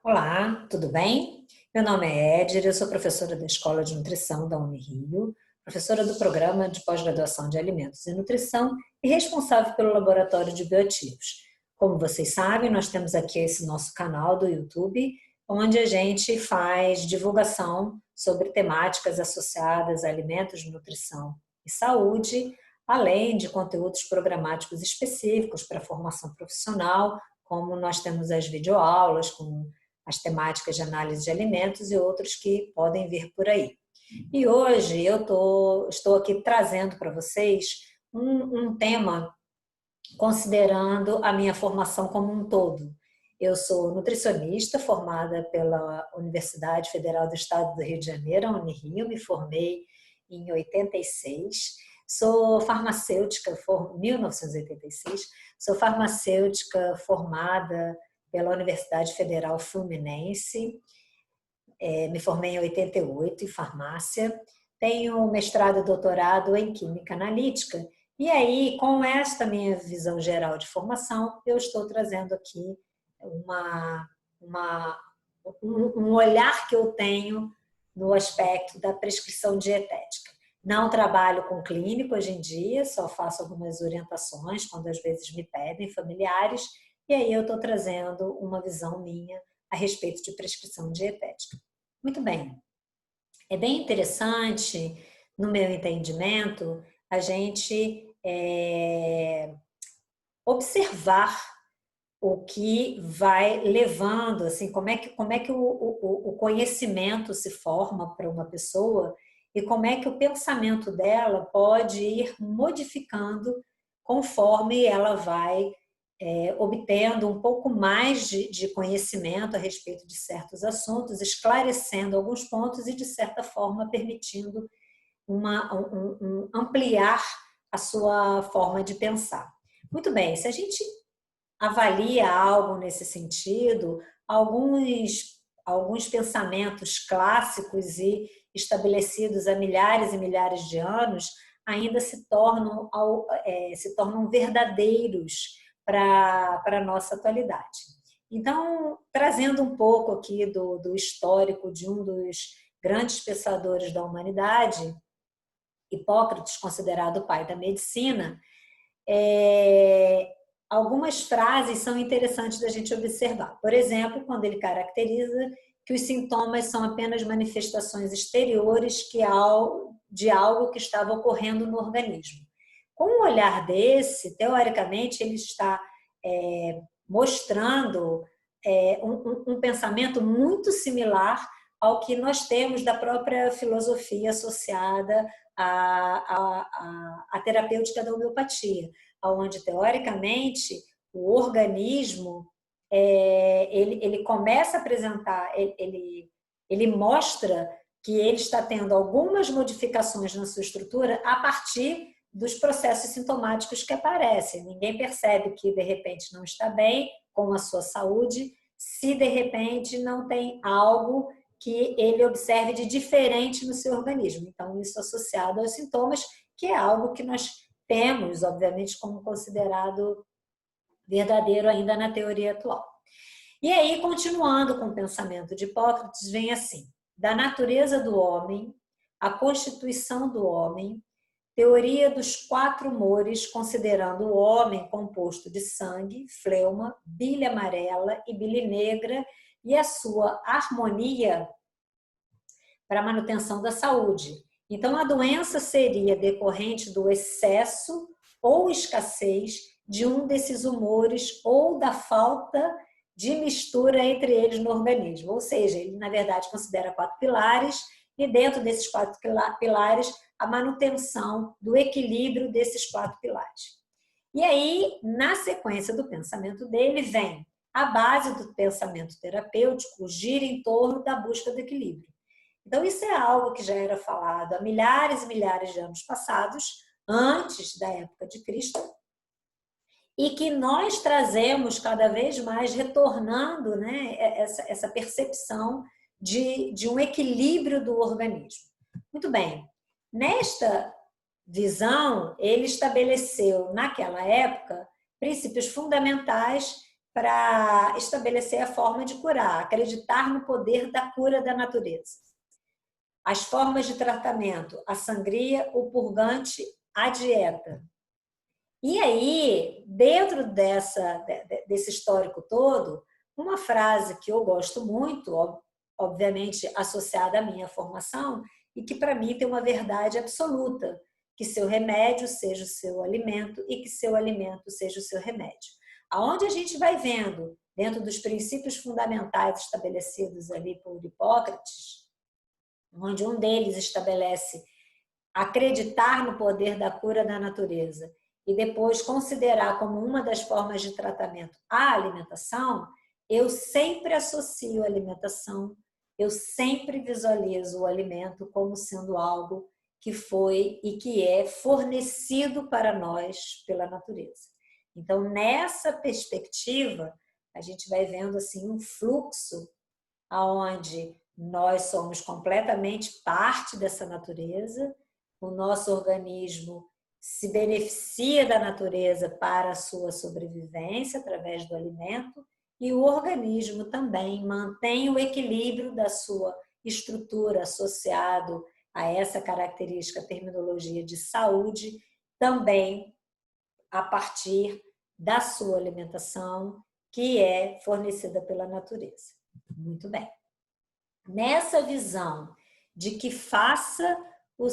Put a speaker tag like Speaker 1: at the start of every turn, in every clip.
Speaker 1: Olá, tudo bem? Meu nome é Édir, eu sou professora da Escola de Nutrição da Unirio, professora do Programa de Pós-Graduação de Alimentos e Nutrição e responsável pelo Laboratório de Bioativos. Como vocês sabem, nós temos aqui esse nosso canal do YouTube, onde a gente faz divulgação sobre temáticas associadas a alimentos, nutrição e saúde, além de conteúdos programáticos específicos para a formação profissional, como nós temos as videoaulas com as temáticas de análise de alimentos e outros que podem vir por aí. E hoje estou aqui trazendo para vocês um tema considerando a minha formação como um todo. Eu sou nutricionista formada pela Universidade Federal do Estado do Rio de Janeiro, a Unirio, me formei em 86. Sou farmacêutica, 1986, sou farmacêutica formada pela Universidade Federal Fluminense, me formei em 88 em farmácia, tenho mestrado e doutorado em Química Analítica, e aí, com esta minha visão geral de formação, eu estou trazendo aqui uma, uma, um olhar que eu tenho no aspecto da prescrição dietética. Não trabalho com clínico hoje em dia, só faço algumas orientações quando às vezes me pedem, familiares, e aí eu estou trazendo uma visão minha a respeito de prescrição dietética. Muito bem, é bem interessante, no meu entendimento, a gente observar o que vai levando, assim, como é que o conhecimento se forma para uma pessoa e como é que o pensamento dela pode ir modificando conforme ela vai obtendo um pouco mais de conhecimento a respeito de certos assuntos, esclarecendo alguns pontos e, de certa forma, permitindo ampliar a sua forma de pensar. Muito bem, se a gente avalia algo nesse sentido, alguns pensamentos clássicos e estabelecidos há milhares e milhares de anos ainda se tornam verdadeiros para a nossa atualidade. Então, trazendo um pouco aqui do histórico de um dos grandes pensadores da humanidade, Hipócrates, considerado o pai da medicina, algumas frases são interessantes da gente observar. Por exemplo, quando ele caracteriza que os sintomas são apenas manifestações exteriores de algo que estava ocorrendo no organismo. Com um olhar desse, teoricamente, ele está mostrando um pensamento muito similar ao que nós temos da própria filosofia associada à terapêutica da homeopatia, onde, teoricamente, o organismo ele começa a apresentar, ele mostra que ele está tendo algumas modificações na sua estrutura a partir dos processos sintomáticos que aparecem. Ninguém percebe que, de repente, não está bem com a sua saúde, se, de repente, não tem algo que ele observe de diferente no seu organismo. Então, isso associado aos sintomas, que é algo que nós temos, obviamente, como considerado verdadeiro ainda na teoria atual. E aí, continuando com o pensamento de Hipócrates, vem assim: da natureza do homem, a constituição do homem, teoria dos quatro humores, considerando o homem composto de sangue, fleuma, bile amarela e bile negra, e a sua harmonia para a manutenção da saúde. Então, a doença seria decorrente do excesso ou escassez de um desses humores ou da falta de mistura entre eles no organismo. Ou seja, ele, na verdade, considera quatro pilares e, dentro desses quatro pilares, a manutenção do equilíbrio desses quatro pilares. E aí, na sequência do pensamento dele, vem a base do pensamento terapêutico, gira em torno da busca do equilíbrio. Então, isso é algo que já era falado há milhares e milhares de anos passados, antes da época de Cristo, e que nós trazemos cada vez mais, retornando, né, essa percepção de um equilíbrio do organismo. Muito bem, nesta visão, ele estabeleceu, naquela época, princípios fundamentais para estabelecer a forma de curar, acreditar no poder da cura da natureza. As formas de tratamento, a sangria, o purgante, a dieta. E aí, dentro desse histórico todo, uma frase que eu gosto muito, obviamente associada à minha formação, e que para mim tem uma verdade absoluta, que seu remédio seja o seu alimento e que seu alimento seja o seu remédio. Aonde a gente vai vendo, dentro dos princípios fundamentais estabelecidos ali por Hipócrates, onde um deles estabelece acreditar no poder da cura da natureza e depois considerar como uma das formas de tratamento a alimentação, eu sempre associo a alimentação, eu sempre visualizo o alimento como sendo algo que foi e que é fornecido para nós pela natureza. Então, nessa perspectiva, a gente vai vendo assim um fluxo onde nós somos completamente parte dessa natureza, o nosso organismo se beneficia da natureza para a sua sobrevivência através do alimento e o organismo também mantém o equilíbrio da sua estrutura associado a essa característica, terminologia de saúde, também a partir da sua alimentação, que é fornecida pela natureza. Muito bem. Nessa visão de que faça que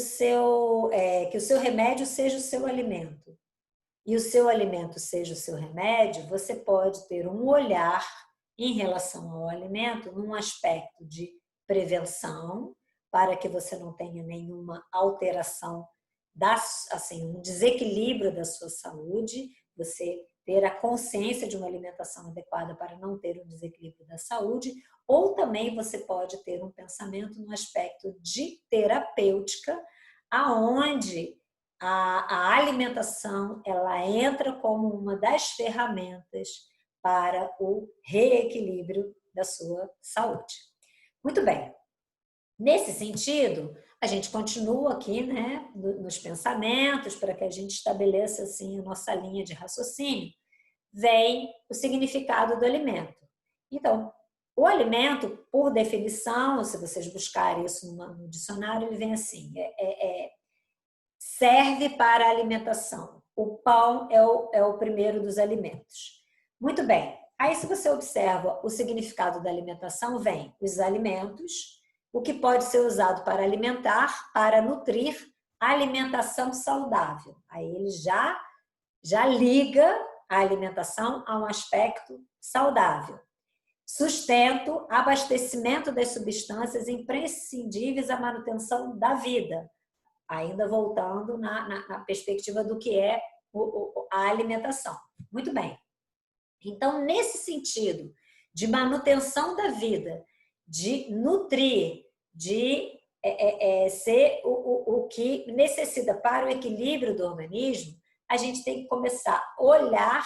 Speaker 1: o seu remédio seja o seu alimento e o seu alimento seja o seu remédio, você pode ter um olhar em relação ao alimento num aspecto de prevenção, para que você não tenha nenhuma alteração, um desequilíbrio da sua saúde, você ter a consciência de uma alimentação adequada para não ter um desequilíbrio da saúde, ou também você pode ter um pensamento no aspecto de terapêutica, aonde a alimentação ela entra como uma das ferramentas para o reequilíbrio da sua saúde. Muito bem. Nesse sentido, a gente continua aqui, né, nos pensamentos, para que a gente estabeleça assim a nossa linha de raciocínio, vem o significado do alimento. Então, o alimento, por definição, se vocês buscarem isso no dicionário, ele vem assim, serve para a alimentação. O pão é o primeiro dos alimentos. Muito bem. Aí, se você observa o significado da alimentação, vem os alimentos, o que pode ser usado para alimentar, para nutrir, alimentação saudável. Aí ele já liga a alimentação a um aspecto saudável. Sustento, abastecimento das substâncias imprescindíveis à manutenção da vida. Ainda voltando na perspectiva do que é a alimentação. Muito bem. Então, nesse sentido de manutenção da vida, de nutrir, de ser o que necessita para o equilíbrio do organismo, a gente tem que começar a olhar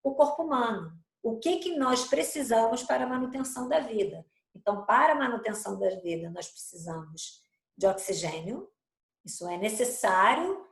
Speaker 1: o corpo humano. O que nós precisamos para a manutenção da vida? Então, para a manutenção da vida, nós precisamos de oxigênio, isso é necessário,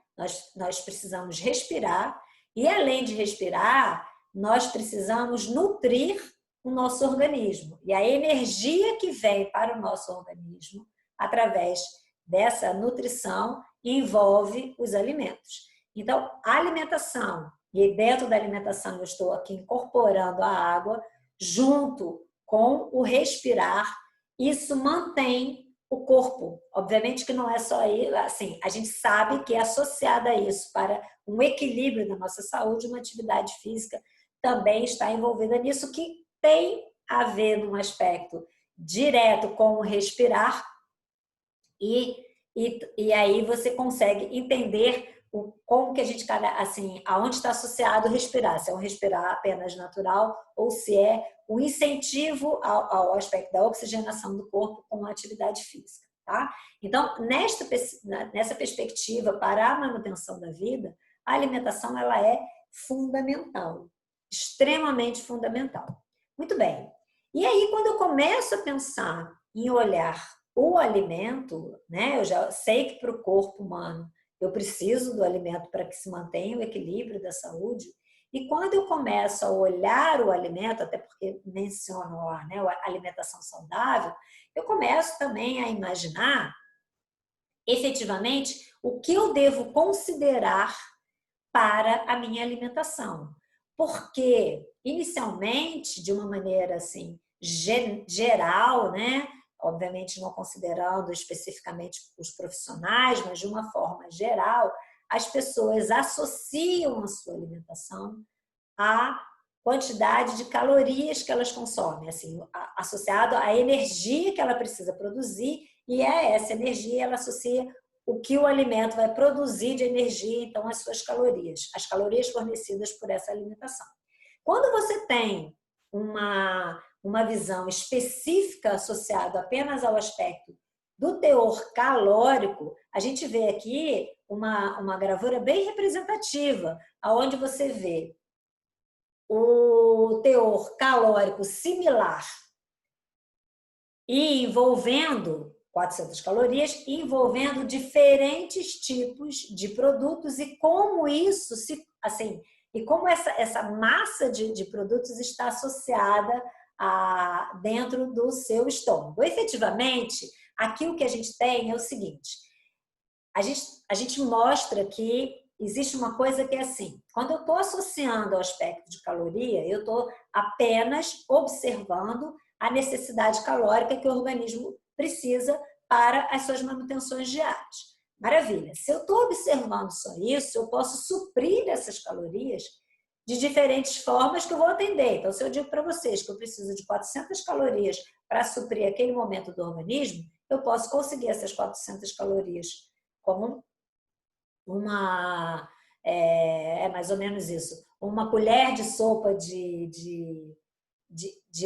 Speaker 1: nós precisamos respirar, e além de respirar, nós precisamos nutrir o nosso organismo. E a energia que vem para o nosso organismo, através dessa nutrição, envolve os alimentos. Então, a alimentação, e dentro da alimentação eu estou aqui incorporando a água, junto com o respirar, isso mantém o corpo. Obviamente que não é só assim, a gente sabe que é associada a isso, para um equilíbrio da nossa saúde, uma atividade física também está envolvida nisso, que tem a ver num aspecto direto com o respirar, e aí você consegue entender como que a gente, assim, aonde está associado o respirar, se é um respirar apenas natural ou se é um incentivo ao aspecto da oxigenação do corpo com a atividade física, tá? Então, nessa perspectiva, para a manutenção da vida, a alimentação ela é fundamental, extremamente fundamental. Muito bem. E aí, quando eu começo a pensar em olhar o alimento, né, eu já sei que para o corpo humano eu preciso do alimento para que se mantenha o equilíbrio da saúde. E quando eu começo a olhar o alimento, até porque menciono lá, né, a alimentação saudável, eu começo também a imaginar efetivamente o que eu devo considerar para a minha alimentação. Porque, inicialmente, de uma maneira assim, geral, né? Obviamente não considerando especificamente os profissionais, mas de uma forma geral, as pessoas associam a sua alimentação à quantidade de calorias que elas consomem, assim, associado à energia que ela precisa produzir, e é essa energia ela associa o que o alimento vai produzir de energia, então as suas calorias, as calorias fornecidas por essa alimentação. Quando você tem uma visão específica associada apenas ao aspecto do teor calórico, a gente vê aqui uma gravura bem representativa, onde você vê o teor calórico similar e envolvendo 400 calorias, envolvendo diferentes tipos de produtos e como isso assim, e como essa massa de produtos está associada dentro do seu estômago. Efetivamente, aqui o que a gente tem é o seguinte: a gente mostra que existe uma coisa que é assim, quando eu estou associando ao aspecto de caloria, eu estou apenas observando a necessidade calórica que o organismo precisa para as suas manutenções diárias. Maravilha. Se eu estou observando só isso, eu posso suprir essas calorias de diferentes formas que eu vou atender. Então, se eu digo para vocês que eu preciso de 400 calorias para suprir aquele momento do organismo, eu posso conseguir essas 400 calorias como é mais ou menos isso, uma colher de sopa de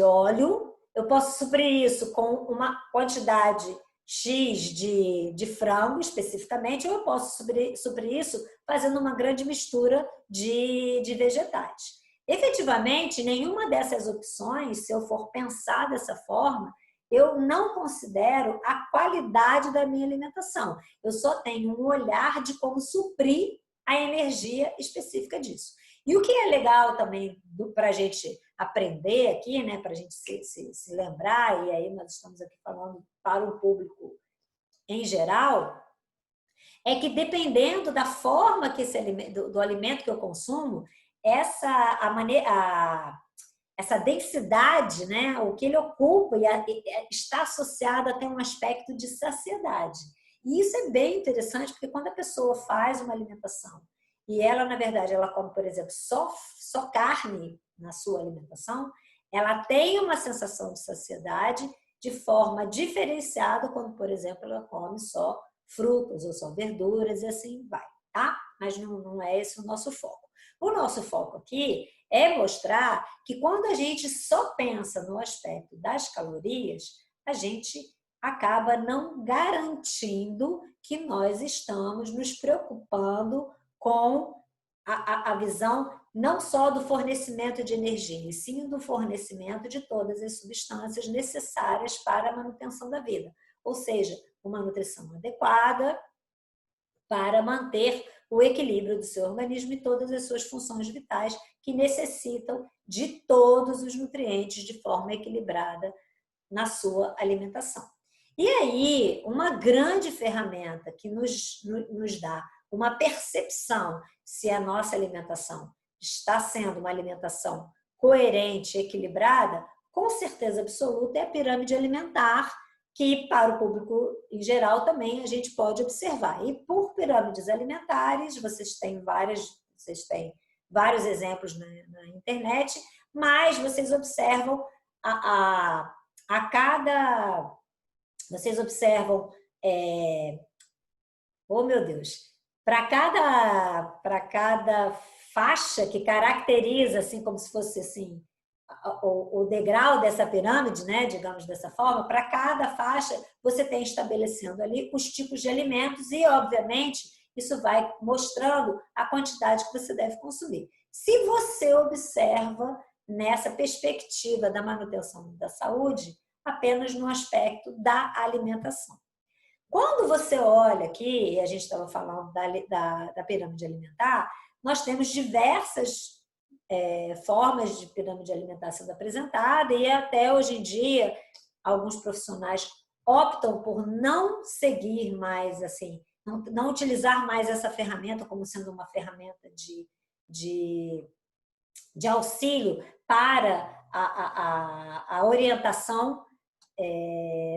Speaker 1: óleo, eu posso suprir isso com uma quantidade X de frango, especificamente, ou eu posso suprir isso fazendo uma grande mistura de vegetais. Efetivamente, nenhuma dessas opções, se eu for pensar dessa forma, eu não considero a qualidade da minha alimentação. Eu só tenho um olhar de como suprir a energia específica disso. E o que é legal também para a gente aprender aqui, né, para a gente se lembrar, e aí nós estamos aqui falando para o público em geral, é que dependendo da forma que do alimento que eu consumo, essa densidade, né, o que ele ocupa está associado até um aspecto de saciedade. E isso é bem interessante, porque quando a pessoa faz uma alimentação e ela, na verdade, ela come, por exemplo, só carne na sua alimentação, ela tem uma sensação de saciedade de forma diferenciada quando, por exemplo, ela come só frutas ou só verduras e assim vai, tá? Mas não é esse o nosso foco. O nosso foco aqui é mostrar que quando a gente só pensa no aspecto das calorias, a gente acaba não garantindo que nós estamos nos preocupando com a visão não só do fornecimento de energia, e sim do fornecimento de todas as substâncias necessárias para a manutenção da vida. Ou seja, uma nutrição adequada para manter o equilíbrio do seu organismo e todas as suas funções vitais que necessitam de todos os nutrientes de forma equilibrada na sua alimentação. E aí, uma grande ferramenta que nos dá uma percepção se a nossa alimentação está sendo uma alimentação coerente, equilibrada, com certeza absoluta é a pirâmide alimentar, que para o público em geral também a gente pode observar. E por pirâmides alimentares, vocês têm vários exemplos na internet, mas vocês observam vocês observam, oh meu Deus, para cada faixa que caracteriza, assim como se fosse assim, o degrau dessa pirâmide, né, digamos dessa forma, para cada faixa você tem estabelecendo ali os tipos de alimentos e, obviamente, isso vai mostrando a quantidade que você deve consumir. Se você observa nessa perspectiva da manutenção da saúde, apenas no aspecto da alimentação. Quando você olha aqui, e a gente estava falando da pirâmide alimentar, nós temos diversas formas de pirâmide alimentar sendo apresentada e até hoje em dia alguns profissionais optam por não seguir mais, assim, não utilizar mais essa ferramenta como sendo uma ferramenta de auxílio para a orientação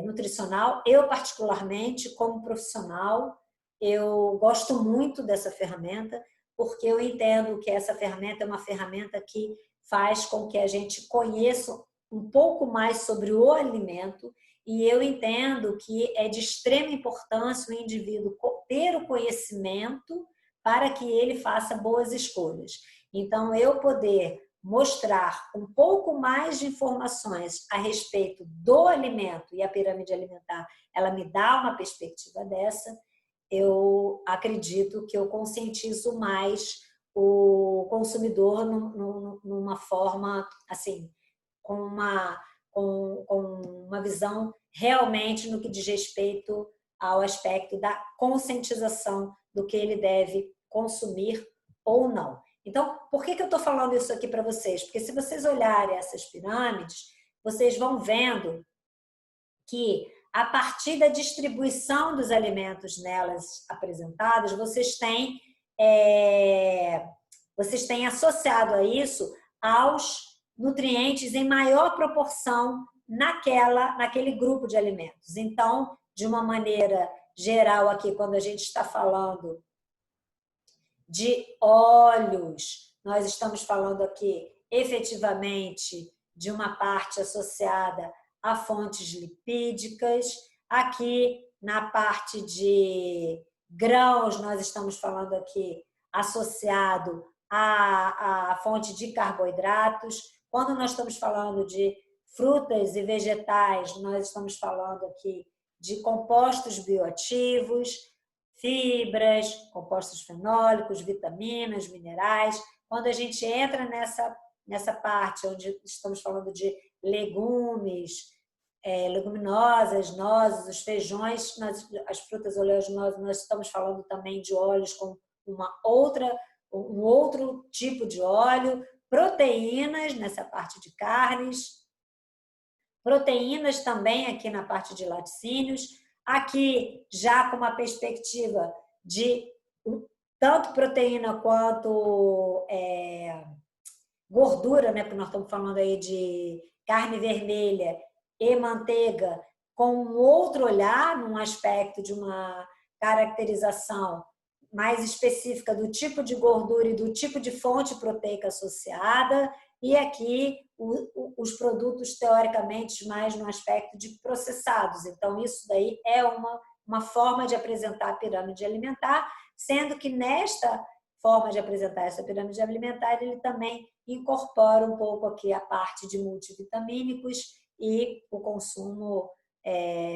Speaker 1: nutricional. Eu, particularmente, como profissional, eu gosto muito dessa ferramenta, porque eu entendo que essa ferramenta é uma ferramenta que faz com que a gente conheça um pouco mais sobre o alimento, e eu entendo que é de extrema importância o indivíduo ter o conhecimento para que ele faça boas escolhas. Então, eu poder mostrar um pouco mais de informações a respeito do alimento, e a pirâmide alimentar, ela me dá uma perspectiva dessa, eu acredito que eu conscientizo mais o consumidor numa forma, assim, com uma visão realmente no que diz respeito ao aspecto da conscientização do que ele deve consumir ou não. Então, por que eu estou falando isso aqui para vocês? Porque se vocês olharem essas pirâmides, vocês vão vendo que, a partir da distribuição dos alimentos nelas apresentadas, vocês têm associado a isso aos nutrientes em maior proporção naquele grupo de alimentos. Então, de uma maneira geral aqui, quando a gente está falando de óleos, nós estamos falando aqui efetivamente de uma parte associada a fontes lipídicas. Aqui na parte de grãos, nós estamos falando aqui associado à fonte de carboidratos. Quando nós estamos falando de frutas e vegetais, nós estamos falando aqui de compostos bioativos, fibras, compostos fenólicos, vitaminas, minerais. Quando a gente entra nessa parte onde estamos falando de legumes, leguminosas, nozes, os feijões, as frutas oleaginosas, nós estamos falando também de óleos com um outro tipo de óleo, proteínas nessa parte de carnes, proteínas também aqui na parte de laticínios, aqui já com uma perspectiva de tanto proteína quanto gordura, né? Porque nós estamos falando aí de carne vermelha e manteiga, com um outro olhar, num aspecto de uma caracterização mais específica do tipo de gordura e do tipo de fonte proteica associada, e aqui os produtos teoricamente mais no aspecto de processados. Então, isso daí é uma forma de apresentar a pirâmide alimentar, sendo que nesta forma de apresentar essa pirâmide alimentar, ele também incorpora um pouco aqui a parte de multivitamínicos e o consumo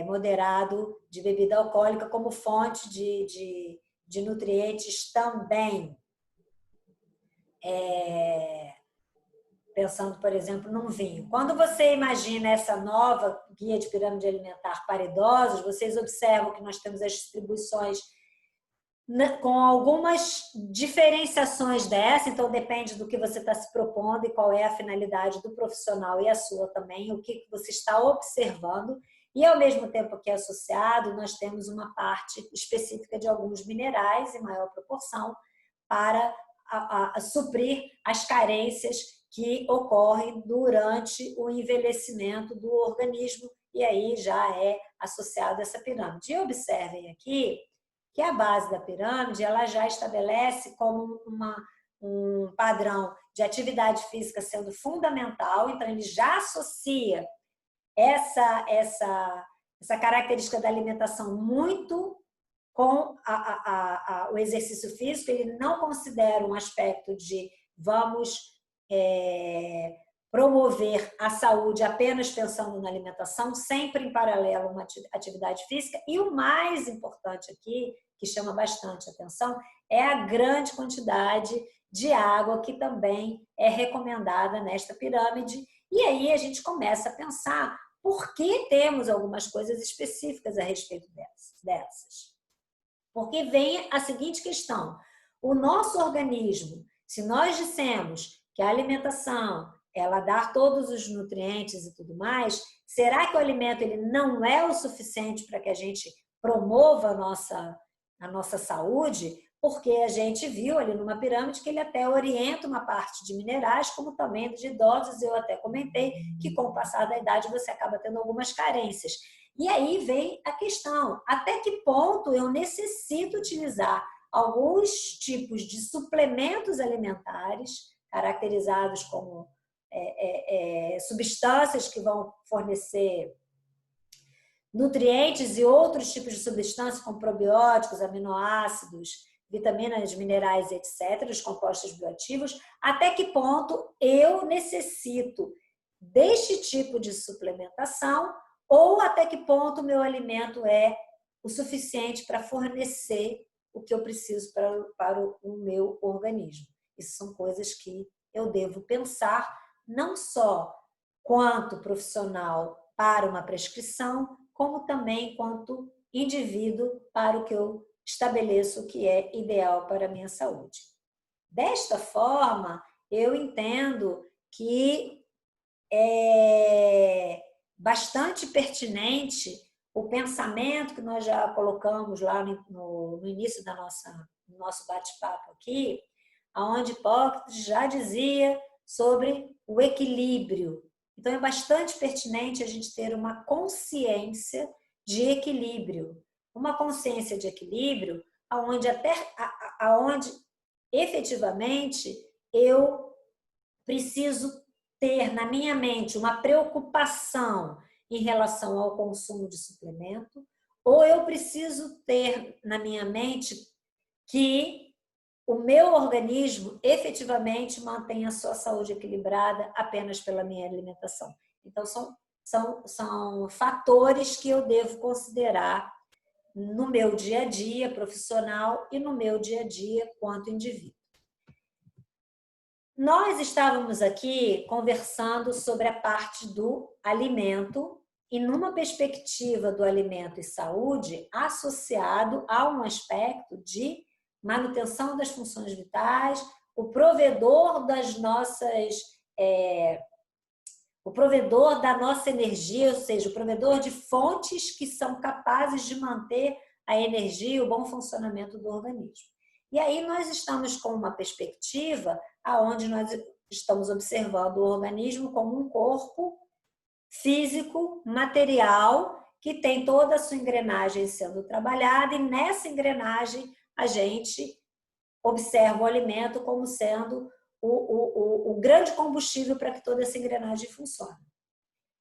Speaker 1: moderado de bebida alcoólica como fonte de nutrientes também. Pensando, por exemplo, num vinho. Quando você imagina essa nova guia de pirâmide alimentar para idosos, vocês observam que nós temos as distribuições com algumas diferenciações dessa, então depende do que você está se propondo e qual é a finalidade do profissional e a sua também, o que você está observando. E, ao mesmo tempo que é associado, nós temos uma parte específica de alguns minerais em maior proporção para suprir as carências que ocorrem durante o envelhecimento do organismo, e aí já é associado a essa pirâmide. E observem aqui que a base da pirâmide ela já estabelece como um padrão de atividade física sendo fundamental, então ele já associa essa característica da alimentação muito com o exercício físico. Ele não considera um aspecto de vamos promover a saúde apenas pensando na alimentação, sempre em paralelo uma atividade física. E o mais importante aqui, que chama bastante atenção, é a grande quantidade de água que também é recomendada nesta pirâmide. E aí a gente começa a pensar por que temos algumas coisas específicas a respeito dessas. Porque vem a seguinte questão: o nosso organismo, se nós dissemos que a alimentação, ela dá todos os nutrientes e tudo mais, será que o alimento ele não é o suficiente para que a gente promova a nossa saúde? Porque a gente viu ali numa pirâmide que ele até orienta uma parte de minerais, como também de idosos. Eu até comentei que com o passar da idade você acaba tendo algumas carências. E aí vem a questão, até que ponto eu necessito utilizar alguns tipos de suplementos alimentares, caracterizados como substâncias que vão fornecer nutrientes e outros tipos de substâncias, como probióticos, aminoácidos, vitaminas, minerais, etc., os compostos bioativos, até que ponto eu necessito deste tipo de suplementação ou até que ponto o meu alimento é o suficiente para fornecer o que eu preciso para o meu organismo. Isso são coisas que eu devo pensar, não só quanto profissional para uma prescrição, como também quanto indivíduo para o que eu estabeleço que é ideal para a minha saúde. Desta forma, eu entendo que é bastante pertinente o pensamento que nós já colocamos lá no início do nosso bate-papo aqui, onde Hipócrates já dizia sobre o equilíbrio. Então, é bastante pertinente a gente ter uma consciência de equilíbrio. Uma consciência de equilíbrio aonde efetivamente eu preciso ter na minha mente uma preocupação em relação ao consumo de suplemento, ou eu preciso ter na minha mente que o meu organismo efetivamente mantenha a sua saúde equilibrada apenas pela minha alimentação. Então, são fatores que eu devo considerar no meu dia a dia profissional e no meu dia a dia quanto indivíduo. Nós estávamos aqui conversando sobre a parte do alimento e numa perspectiva do alimento e saúde associado a um aspecto de manutenção das funções vitais, o provedor o provedor da nossa energia, ou seja, o provedor de fontes que são capazes de manter a energia e o bom funcionamento do organismo. E aí nós estamos com uma perspectiva aonde nós estamos observando o organismo como um corpo físico, material, que tem toda a sua engrenagem sendo trabalhada, e nessa engrenagem a gente observa o alimento como sendo o grande combustível para que toda essa engrenagem funcione.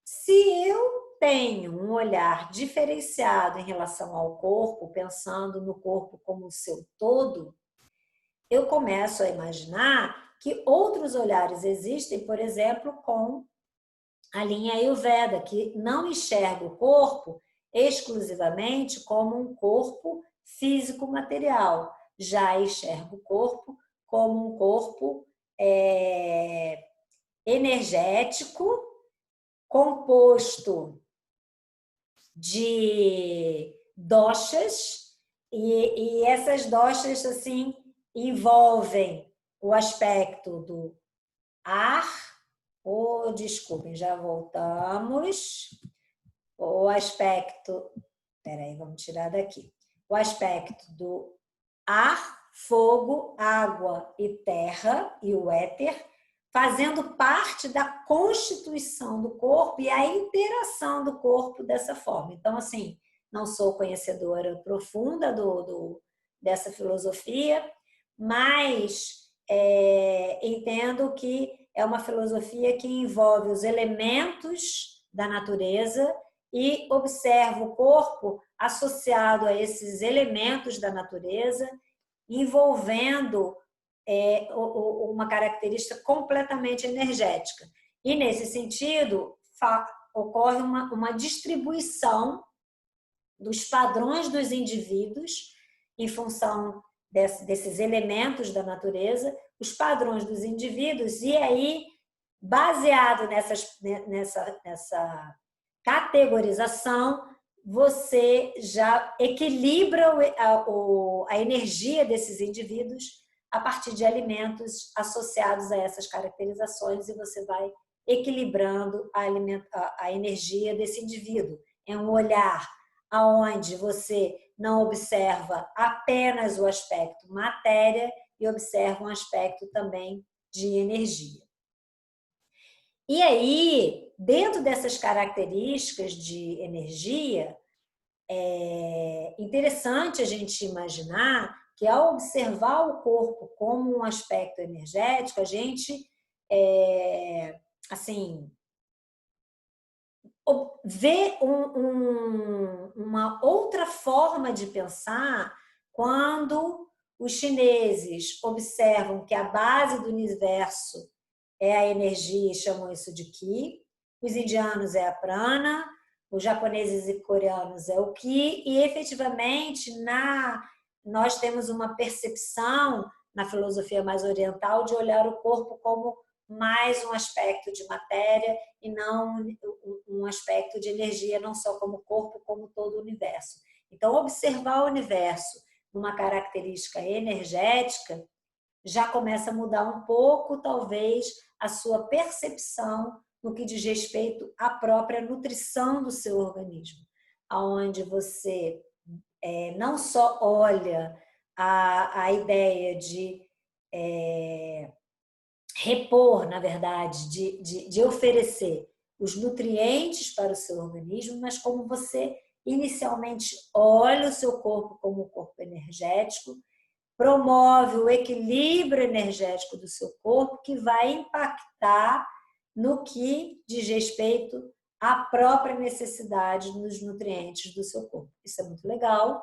Speaker 1: Se eu tenho um olhar diferenciado em relação ao corpo, pensando no corpo como o seu todo, eu começo a imaginar que outros olhares existem, por exemplo, com a linha Ayurveda, que não enxerga o corpo exclusivamente como um corpo físico-material, já enxerga o corpo como um corpo energético, composto de doshas, e essas doshas assim envolvem o aspecto do ar, desculpem, já voltamos, o aspecto, peraí, vamos tirar daqui, o aspecto do ar, fogo, água e terra, e o éter, fazendo parte da constituição do corpo e a interação do corpo dessa forma. Então, assim, não sou conhecedora profunda dessa filosofia, mas entendo que é uma filosofia que envolve os elementos da natureza e observa o corpo associado a esses elementos da natureza, envolvendo uma característica completamente energética. E, nesse sentido, ocorre uma distribuição dos padrões dos indivíduos em função desses elementos da natureza, os padrões dos indivíduos, e aí, baseado nessa categorização, você já equilibra a energia desses indivíduos a partir de alimentos associados a essas caracterizações, e você vai equilibrando a energia desse indivíduo. É um olhar aonde você não observa apenas o aspecto matéria e observa um aspecto também de energia. E aí, dentro dessas características de energia, é interessante a gente imaginar que, ao observar o corpo como um aspecto energético, a gente, assim, vê uma outra forma de pensar quando os chineses observam que a base do universo é a energia e chamam isso de Qi, os indianos é a prana, os japoneses e coreanos é o Qi, e efetivamente nós temos uma percepção na filosofia mais oriental de olhar o corpo como mais um aspecto de matéria e não um aspecto de energia, não só como corpo, como todo o universo. Então, observar o universo numa característica energética já começa a mudar um pouco, talvez, a sua percepção no que diz respeito à própria nutrição do seu organismo, aonde você não só olha a ideia de repor, na verdade, de oferecer os nutrientes para o seu organismo, mas como você inicialmente olha o seu corpo como um corpo energético, promove o equilíbrio energético do seu corpo, que vai impactar no que diz respeito à própria necessidade dos nutrientes do seu corpo. Isso é muito legal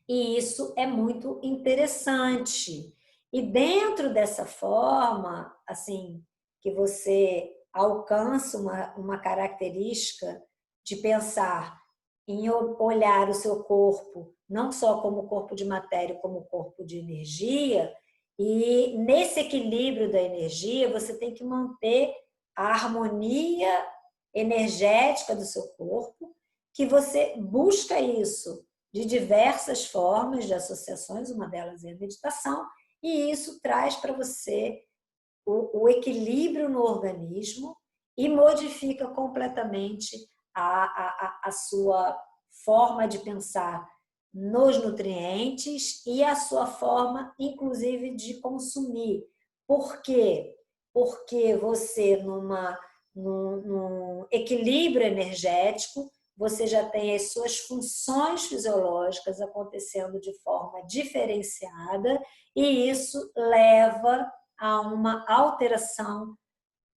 Speaker 1: e isso é muito interessante. E dentro dessa forma, assim, que você alcança uma característica de pensar em olhar o seu corpo não só como corpo de matéria, como corpo de energia, e nesse equilíbrio da energia você tem que manter a harmonia energética do seu corpo, que você busca isso de diversas formas de associações, uma delas é a meditação, e isso traz para você o equilíbrio no organismo e modifica completamente a sua forma de pensar nos nutrientes e a sua forma, inclusive, de consumir. Por quê? Porque você, num equilíbrio energético, você já tem as suas funções fisiológicas acontecendo de forma diferenciada e isso leva a uma alteração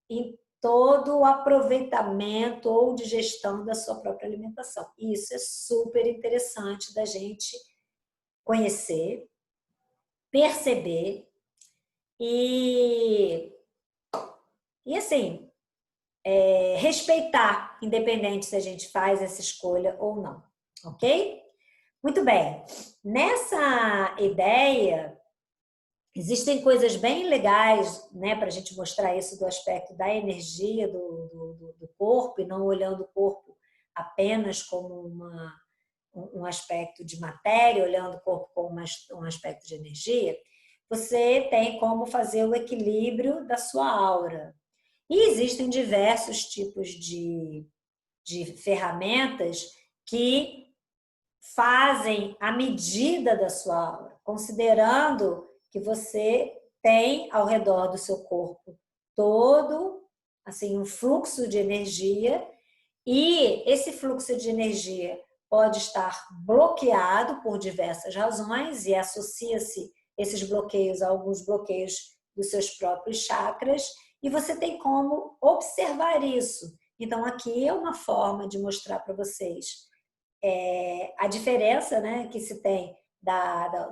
Speaker 1: em todo o aproveitamento ou digestão da sua própria alimentação. E isso é super interessante da gente conhecer, perceber e assim, respeitar, independente se a gente faz essa escolha ou não, ok? Muito bem. Nessa ideia, existem coisas bem legais, né, para a gente mostrar isso do aspecto da energia do corpo e não olhando o corpo apenas como um aspecto de matéria, olhando o corpo como um aspecto de energia. Você tem como fazer o equilíbrio da sua aura. E existem diversos tipos de ferramentas que fazem a medida da sua aura, considerando que você tem ao redor do seu corpo todo assim um fluxo de energia e esse fluxo de energia pode estar bloqueado por diversas razões e associa-se esses bloqueios a alguns bloqueios dos seus próprios chakras e você tem como observar isso. Então aqui é uma forma de mostrar para vocês a diferença, né, que se tem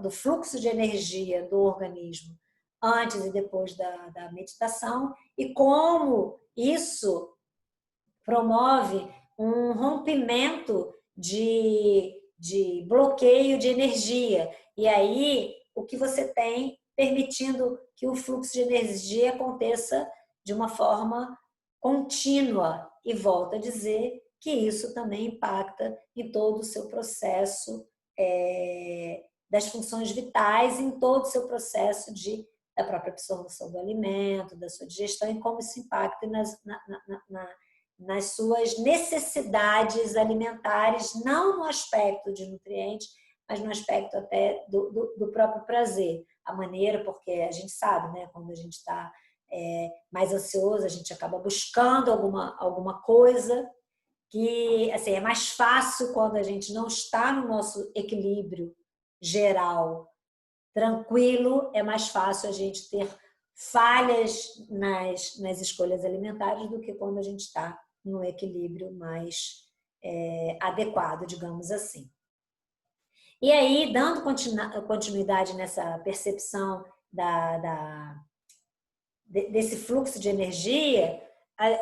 Speaker 1: do fluxo de energia do organismo antes e depois da meditação e como isso promove um rompimento de bloqueio de energia. E aí, o que você tem permitindo que o fluxo de energia aconteça de uma forma contínua. E volto a dizer que isso também impacta em todo o seu processo das funções vitais em todo o seu processo da própria absorção do alimento, da sua digestão e como isso impacta nas suas necessidades alimentares, não no aspecto de nutrientes, mas no aspecto até do próprio prazer. A maneira, porque a gente sabe, né, quando a gente está mais ansioso, a gente acaba buscando alguma coisa que, assim, é mais fácil quando a gente não está no nosso equilíbrio geral tranquilo, é mais fácil a gente ter falhas nas escolhas alimentares do que quando a gente está no equilíbrio mais adequado, digamos assim. E aí, dando continuidade nessa percepção desse fluxo de energia,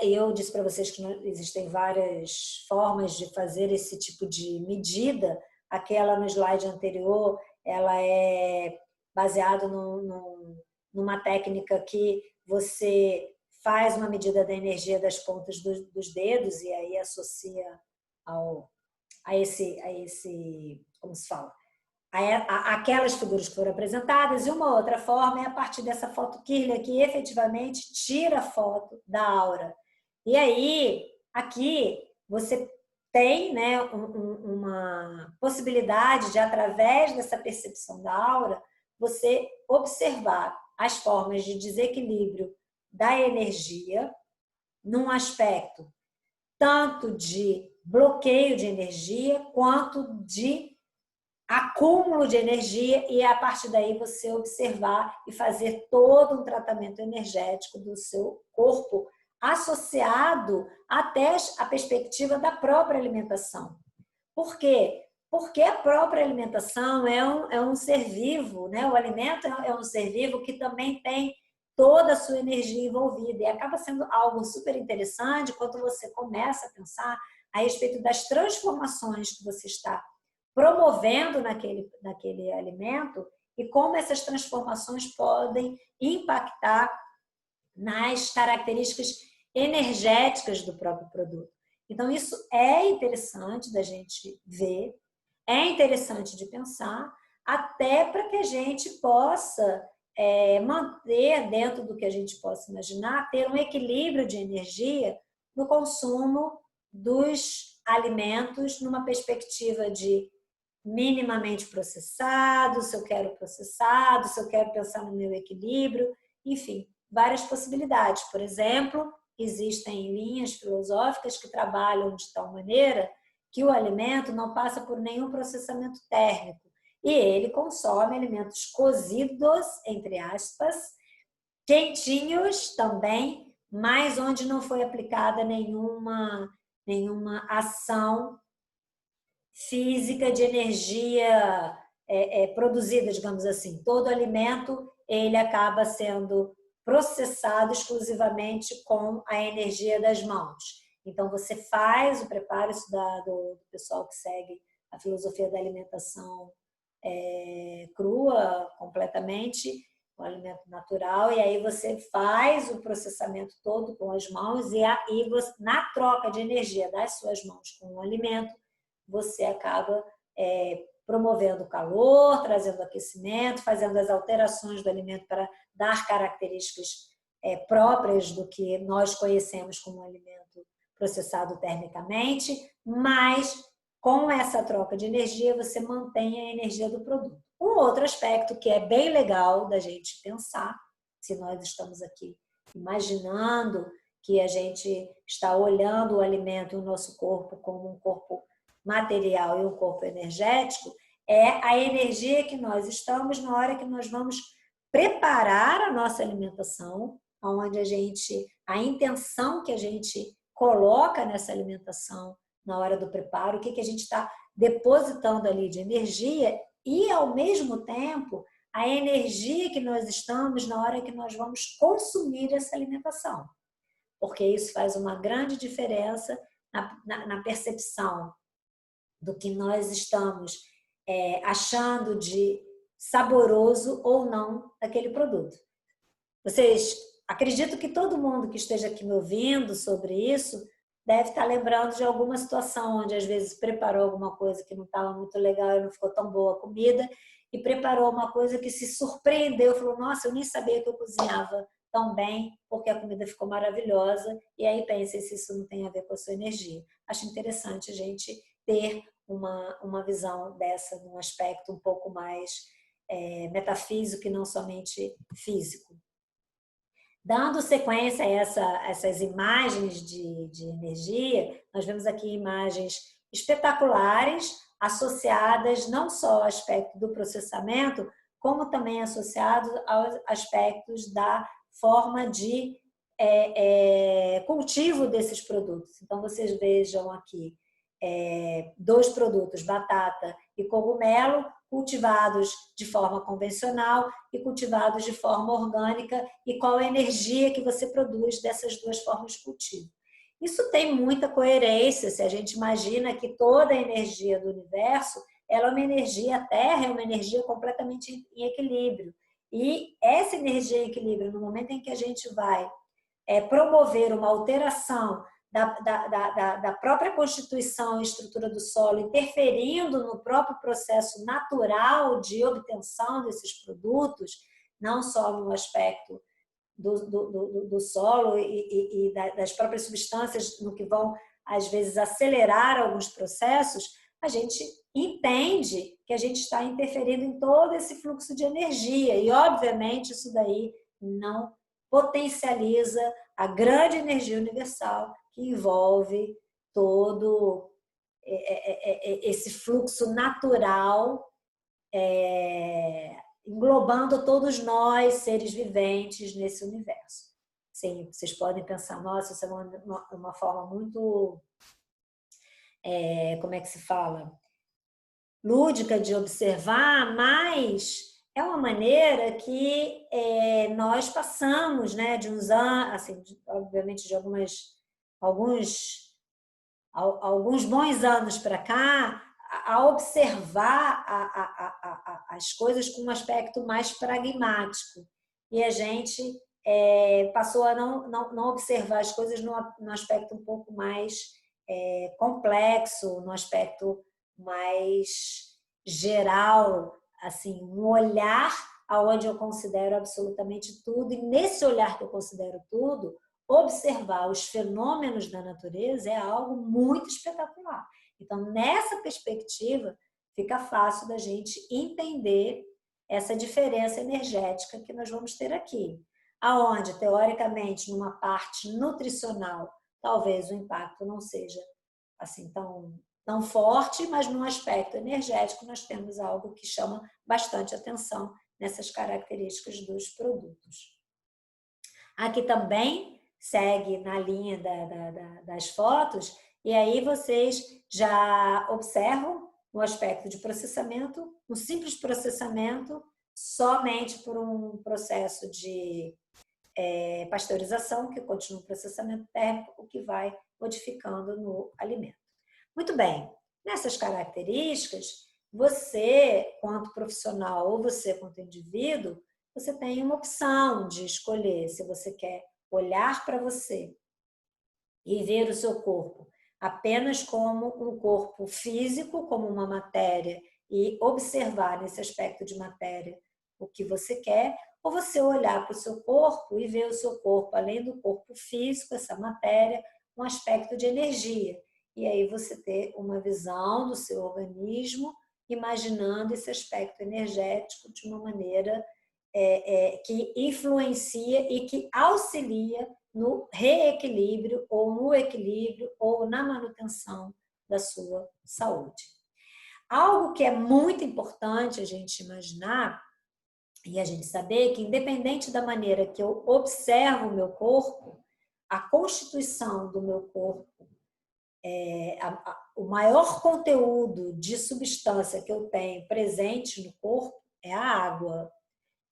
Speaker 1: eu disse para vocês que existem várias formas de fazer esse tipo de medida. Aquela no slide anterior, ela é baseada numa técnica que você faz uma medida da energia das pontas dos dedos e aí associa a esse, como se fala? Aquelas figuras que foram apresentadas, e uma outra forma é a partir dessa foto Kirlian, que efetivamente tira a foto da aura. E aí, aqui, você tem, né, uma possibilidade de, através dessa percepção da aura, você observar as formas de desequilíbrio da energia num aspecto tanto de bloqueio de energia quanto de acúmulo de energia, e a partir daí você observar e fazer todo um tratamento energético do seu corpo associado até a perspectiva da própria alimentação. Por quê? Porque a própria alimentação é um ser vivo, né? O alimento é um ser vivo que também tem toda a sua energia envolvida, e acaba sendo algo super interessante quando você começa a pensar a respeito das transformações que você está promovendo naquele alimento e como essas transformações podem impactar nas características energéticas do próprio produto. Então, isso é interessante da gente ver, é interessante de pensar, até para que a gente possa manter, dentro do que a gente possa imaginar, ter um equilíbrio de energia no consumo dos alimentos numa perspectiva de minimamente processado, se eu quero processado, se eu quero pensar no meu equilíbrio, enfim, várias possibilidades. Por exemplo, existem linhas filosóficas que trabalham de tal maneira que o alimento não passa por nenhum processamento térmico e ele consome alimentos cozidos, entre aspas, quentinhos também, mas onde não foi aplicada nenhuma ação física de energia produzida, digamos assim. Todo alimento ele acaba sendo processado exclusivamente com a energia das mãos. Então, você faz o preparo, isso do pessoal que segue a filosofia da alimentação crua, completamente, o alimento natural, e aí você faz o processamento todo com as mãos e você, na troca de energia das suas mãos com o alimento, você acaba promovendo calor, trazendo aquecimento, fazendo as alterações do alimento para dar características próprias do que nós conhecemos como alimento processado termicamente, mas com essa troca de energia você mantém a energia do produto. Um outro aspecto que é bem legal da gente pensar, se nós estamos aqui imaginando que a gente está olhando o alimento e o nosso corpo como um corpo material e um corpo energético, é a energia que nós estamos na hora que nós vamos preparar a nossa alimentação, onde a intenção que a gente coloca nessa alimentação na hora do preparo, o que a gente está depositando ali de energia e, ao mesmo tempo, a energia que nós estamos na hora que nós vamos consumir essa alimentação. Porque isso faz uma grande diferença na percepção do que nós estamos achando de saboroso ou não daquele produto. Vocês, acredito que todo mundo que esteja aqui me ouvindo sobre isso deve estar lembrando de alguma situação onde às vezes preparou alguma coisa que não estava muito legal e não ficou tão boa a comida e preparou uma coisa que se surpreendeu, falou, nossa, eu nem sabia que eu cozinhava tão bem, porque a comida ficou maravilhosa, e aí pense se isso não tem a ver com a sua energia. Acho interessante a gente ter uma visão dessa, num aspecto um pouco mais metafísico e não somente físico. Dando sequência a essas imagens de energia, nós vemos aqui imagens espetaculares, associadas não só ao aspecto do processamento, como também associados aos aspectos da forma de cultivo desses produtos. Então, vocês vejam aqui dois produtos, batata e cogumelo, cultivados de forma convencional e cultivados de forma orgânica, e qual a energia que você produz dessas duas formas de cultivo. Isso tem muita coerência, se a gente imagina que toda a energia do universo, ela é uma energia, a Terra é uma energia completamente em equilíbrio. E essa energia em equilíbrio, no momento em que a gente vai promover uma alteração da própria constituição e estrutura do solo, interferindo no próprio processo natural de obtenção desses produtos, não só no aspecto do solo e das próprias substâncias, no que vão, às vezes, acelerar alguns processos, a gente entende que a gente está interferindo em todo esse fluxo de energia. E, obviamente, isso daí não potencializa a grande energia universal que envolve todo esse fluxo natural, englobando todos nós, seres viventes, nesse universo. Sim, vocês podem pensar, nossa, isso é uma forma muito, como é que se fala? Lúdica de observar, mas é uma maneira que nós passamos, né, de uns anos, assim, obviamente de alguns bons anos para cá, a observar as coisas com um aspecto mais pragmático. E a gente passou a não observar as coisas num aspecto um pouco mais complexo, num aspecto mais geral, assim, um olhar aonde eu considero absolutamente tudo, e nesse olhar que eu considero tudo, observar os fenômenos da natureza é algo muito espetacular. Então, nessa perspectiva, fica fácil da gente entender essa diferença energética que nós vamos ter aqui. Aonde, teoricamente, numa parte nutricional, talvez o impacto não seja assim tão forte, mas no aspecto energético nós temos algo que chama bastante atenção nessas características dos produtos. Aqui também segue na linha das fotos, e aí vocês já observam o aspecto de processamento, um simples processamento, somente por um processo de pasteurização, que continua o processamento térmico, o que vai modificando no alimento. Muito bem, nessas características, você, quanto profissional, ou você, quanto indivíduo, você tem uma opção de escolher se você quer olhar para você e ver o seu corpo apenas como um corpo físico, como uma matéria, e observar nesse aspecto de matéria o que você quer, ou você olhar para o seu corpo e ver o seu corpo, além do corpo físico, essa matéria, um aspecto de energia. E aí você ter uma visão do seu organismo, imaginando esse aspecto energético de uma maneira que influencia e que auxilia no reequilíbrio, ou no equilíbrio, ou na manutenção da sua saúde. Algo que é muito importante a gente imaginar e a gente saber que, independente da maneira que eu observo o meu corpo, a constituição do meu corpo, o maior conteúdo de substância que eu tenho presente no corpo é a água,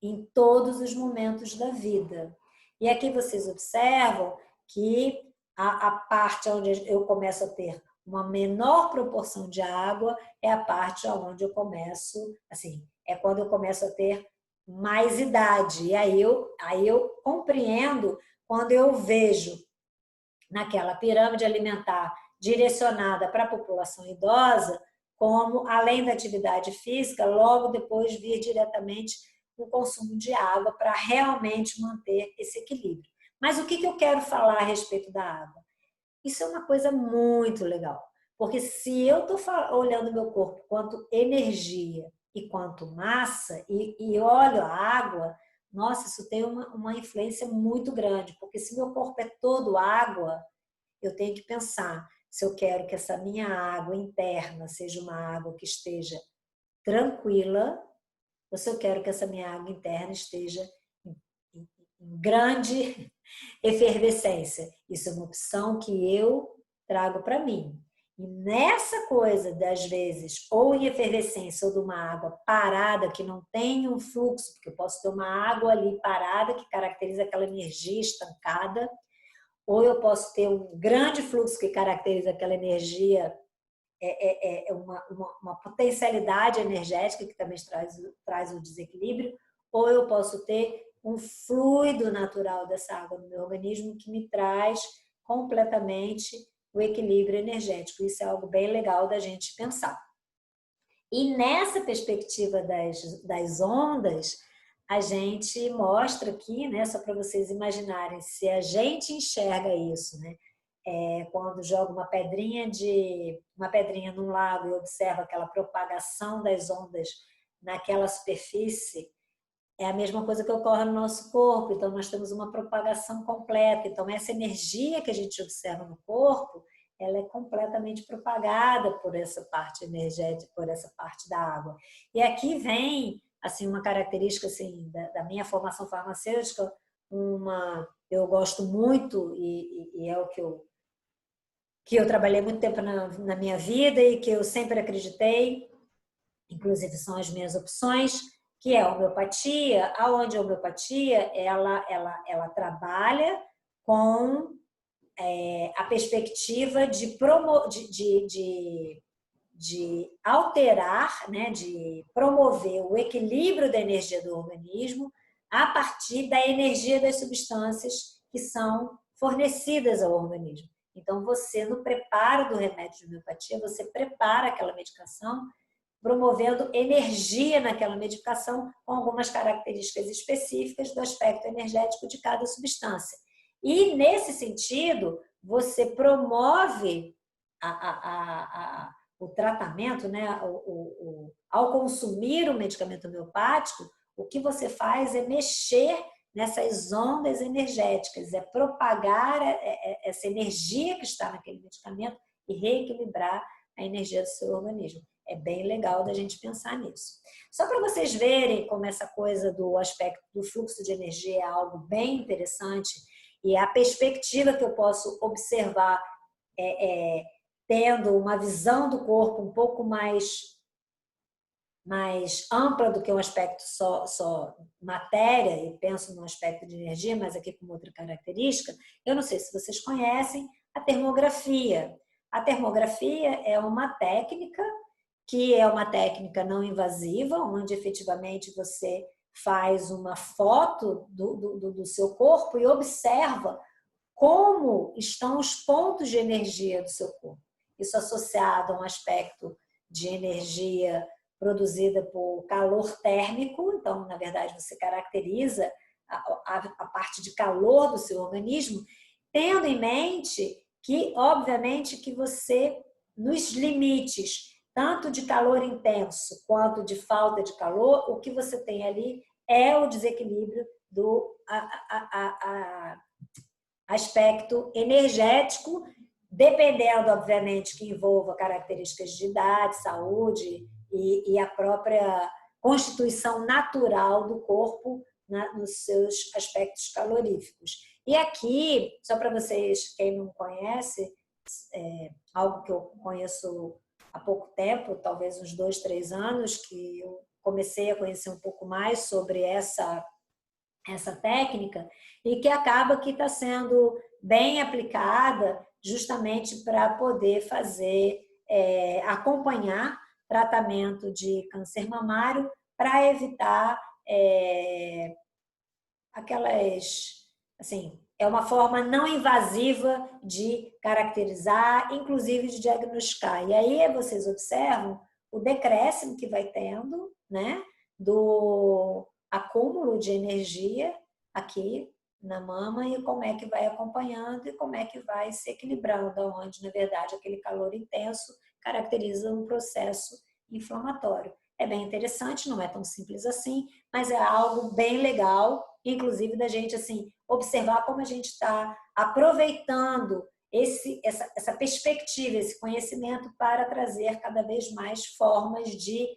Speaker 1: em todos os momentos da vida. E aqui vocês observam que a parte onde eu começo a ter uma menor proporção de água é a parte onde eu começo, assim, é quando eu começo a ter mais idade. E aí eu compreendo quando eu vejo naquela pirâmide alimentar direcionada para a população idosa, como, além da atividade física, logo depois vir diretamente o consumo de água para realmente manter esse equilíbrio. Mas o que eu quero falar a respeito da água? Isso é uma coisa muito legal, porque se eu estou olhando meu corpo quanto energia e quanto massa, e olho a água, nossa, isso tem uma influência muito grande, porque se meu corpo é todo água, eu tenho que pensar se eu quero que essa minha água interna seja uma água que esteja tranquila, ou se eu quero que essa minha água interna esteja em grande efervescência. Isso é uma opção que eu trago para mim. E nessa coisa, das vezes, ou em efervescência, ou de uma água parada, que não tem um fluxo, porque eu posso ter uma água ali parada, que caracteriza aquela energia estancada, ou eu posso ter um grande fluxo que caracteriza aquela energia, uma potencialidade energética que também traz o desequilíbrio, ou eu posso ter um fluido natural dessa água no meu organismo que me traz completamente o equilíbrio energético. Isso é algo bem legal da gente pensar. E nessa perspectiva das ondas, a gente mostra aqui, né, só para vocês imaginarem, se a gente enxerga isso, né, quando joga uma pedrinha num lago e observa aquela propagação das ondas naquela superfície, é a mesma coisa que ocorre no nosso corpo. Então, nós temos uma propagação completa. Então, essa energia que a gente observa no corpo, ela é completamente propagada por essa parte energética, por essa parte da água. E aqui vem assim uma característica assim da minha formação farmacêutica, eu gosto muito e é o que eu trabalhei muito tempo na minha vida e que eu sempre acreditei, inclusive são as minhas opções, que é a homeopatia, aonde a homeopatia ela trabalha com a perspectiva de alterar, né, de promover o equilíbrio da energia do organismo a partir da energia das substâncias que são fornecidas ao organismo. Então, você, no preparo do remédio de homeopatia, você prepara aquela medicação promovendo energia naquela medicação com algumas características específicas do aspecto energético de cada substância. E, nesse sentido, você promove o tratamento, né? Ao consumir o medicamento homeopático, o que você faz é mexer nessas ondas energéticas, é propagar essa energia que está naquele medicamento e reequilibrar a energia do seu organismo. É bem legal da gente pensar nisso. Só para vocês verem como essa coisa do aspecto do fluxo de energia é algo bem interessante e a perspectiva que eu posso observar tendo uma visão do corpo um pouco mais ampla do que um aspecto só matéria, e penso no aspecto de energia, mas aqui com outra característica. Eu não sei se vocês conhecem a termografia. A termografia é uma técnica que é uma técnica não invasiva, onde efetivamente você faz uma foto do seu corpo e observa como estão os pontos de energia do seu corpo. Isso associado a um aspecto de energia produzida por calor térmico, então, na verdade, você caracteriza a parte de calor do seu organismo, tendo em mente que, obviamente, que você, nos limites, tanto de calor intenso quanto de falta de calor, o que você tem ali é o desequilíbrio do aspecto energético, dependendo, obviamente, que envolva características de idade, saúde e a própria constituição natural do corpo nos seus aspectos caloríficos. E aqui, só para vocês, quem não conhece, algo que eu conheço há pouco tempo, talvez uns 2, 3 anos, que eu comecei a conhecer um pouco mais sobre essa técnica e que acaba que está sendo bem aplicada justamente para poder fazer, acompanhar tratamento de câncer mamário para evitar aquelas, assim, é uma forma não invasiva de caracterizar, inclusive de diagnosticar. E aí vocês observam o decréscimo que vai tendo, né, do acúmulo de energia aqui na mama e como é que vai acompanhando e como é que vai se equilibrando, onde, na verdade, aquele calor intenso caracteriza um processo inflamatório. É bem interessante, não é tão simples assim, mas é algo bem legal, inclusive da gente assim observar como a gente está aproveitando essa perspectiva, esse conhecimento para trazer cada vez mais formas de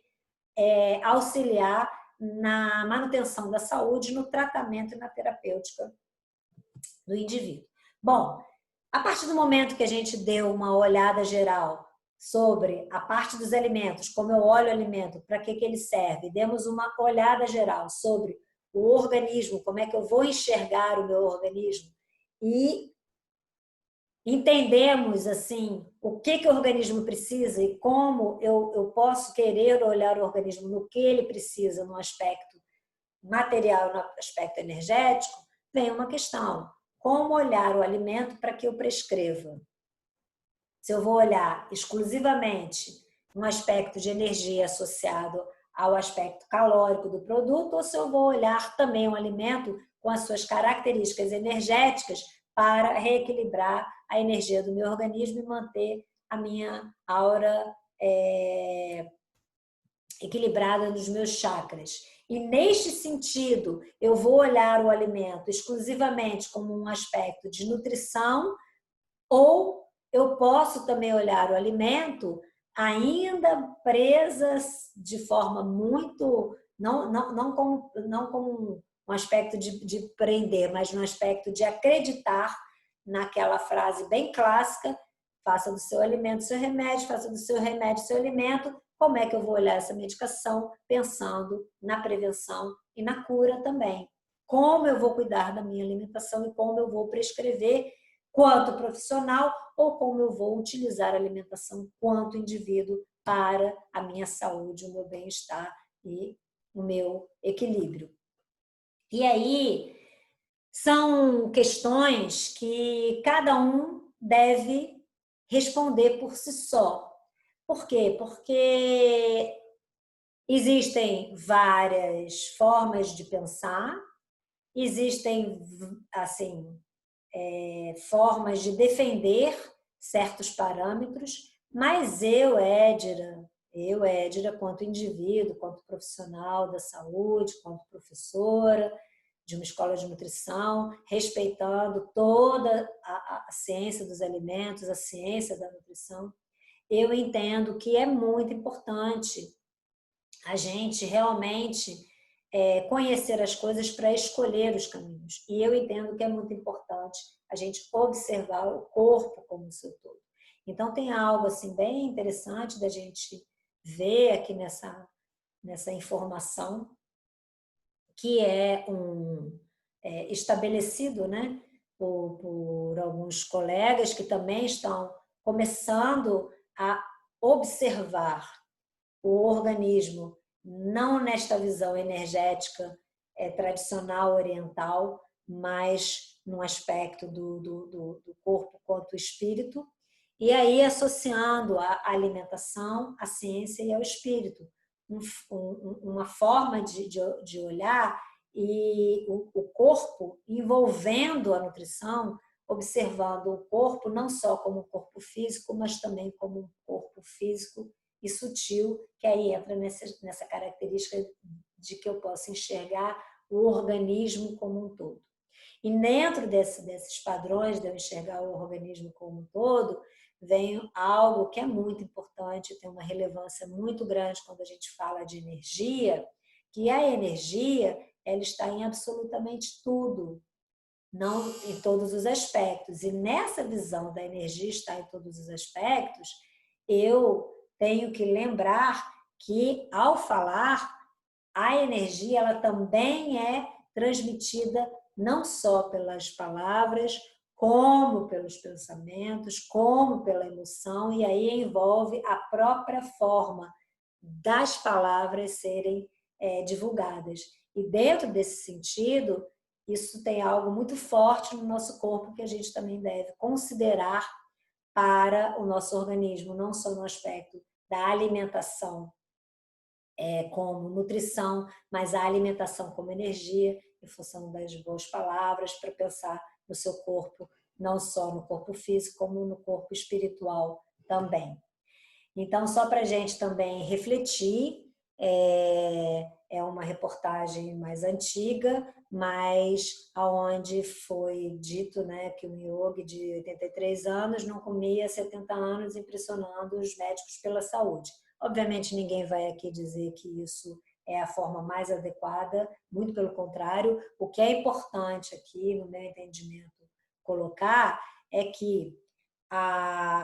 Speaker 1: auxiliar na manutenção da saúde, no tratamento e na terapêutica do indivíduo. Bom, a partir do momento que a gente deu uma olhada geral sobre a parte dos alimentos, como eu olho o alimento, para que ele serve, demos uma olhada geral sobre o organismo, como é que eu vou enxergar o meu organismo e entendemos assim o que o organismo precisa e como eu posso querer olhar o organismo no que ele precisa no aspecto material, no aspecto energético, vem uma questão: como olhar o alimento para que eu prescreva? Se eu vou olhar exclusivamente um aspecto de energia associado ao aspecto calórico do produto, ou se eu vou olhar também o alimento com as suas características energéticas para reequilibrar a energia do meu organismo e manter a minha aura equilibrada nos meus chakras. E neste sentido, eu vou olhar o alimento exclusivamente como um aspecto de nutrição, ou eu posso também olhar o alimento ainda presas de forma muito, não como um aspecto de prender, mas no aspecto de acreditar naquela frase bem clássica: faça do seu alimento seu remédio, faça do seu remédio seu alimento. Como é que eu vou olhar essa medicação pensando na prevenção e na cura também? Como eu vou cuidar da minha alimentação e como eu vou prescrever quanto profissional ou como eu vou utilizar a alimentação quanto indivíduo para a minha saúde, o meu bem-estar e o meu equilíbrio. E aí são questões que cada um deve responder por si só. Por quê? Porque existem várias formas de pensar, existem assim formas de defender certos parâmetros, mas Édira, quanto indivíduo, quanto profissional da saúde, quanto professora de uma escola de nutrição, respeitando toda a ciência dos alimentos, a ciência da nutrição, eu entendo que é muito importante a gente realmente conhecer as coisas para escolher os caminhos. E eu entendo que é muito importante a gente observar o corpo como o seu todo. Então tem algo assim bem interessante da gente ver aqui nessa informação, que é estabelecido, né, por alguns colegas que também estão começando a observar o organismo não nesta visão energética tradicional oriental, mas no aspecto do corpo quanto espírito, e aí associando a alimentação, a ciência e ao espírito. Uma forma de olhar e o corpo envolvendo a nutrição, observando o corpo não só como um corpo físico, mas também como um corpo físico e sutil, que aí entra nessa característica de que eu posso enxergar o organismo como um todo. E dentro desses padrões de eu enxergar o organismo como um todo, vem algo que é muito importante, tem uma relevância muito grande quando a gente fala de energia, que a energia ela está em absolutamente tudo, não em todos os aspectos. E nessa visão da energia estar em todos os aspectos, eu tenho que lembrar que, ao falar, a energia ela também é transmitida não só pelas palavras, como pelos pensamentos, como pela emoção, e aí envolve a própria forma das palavras serem divulgadas. E dentro desse sentido, isso tem algo muito forte no nosso corpo que a gente também deve considerar para o nosso organismo, não só no aspecto da alimentação como nutrição, mas a alimentação como energia, em função das boas palavras, para pensar no seu corpo, não só no corpo físico, como no corpo espiritual também. Então, só para a gente também refletir, é uma reportagem mais antiga, mas aonde foi dito, né, que um yogi de 83 anos não comia 70 anos, impressionando os médicos pela saúde. Obviamente, ninguém vai aqui dizer que isso é a forma mais adequada, muito pelo contrário. O que é importante aqui, no meu entendimento, colocar é que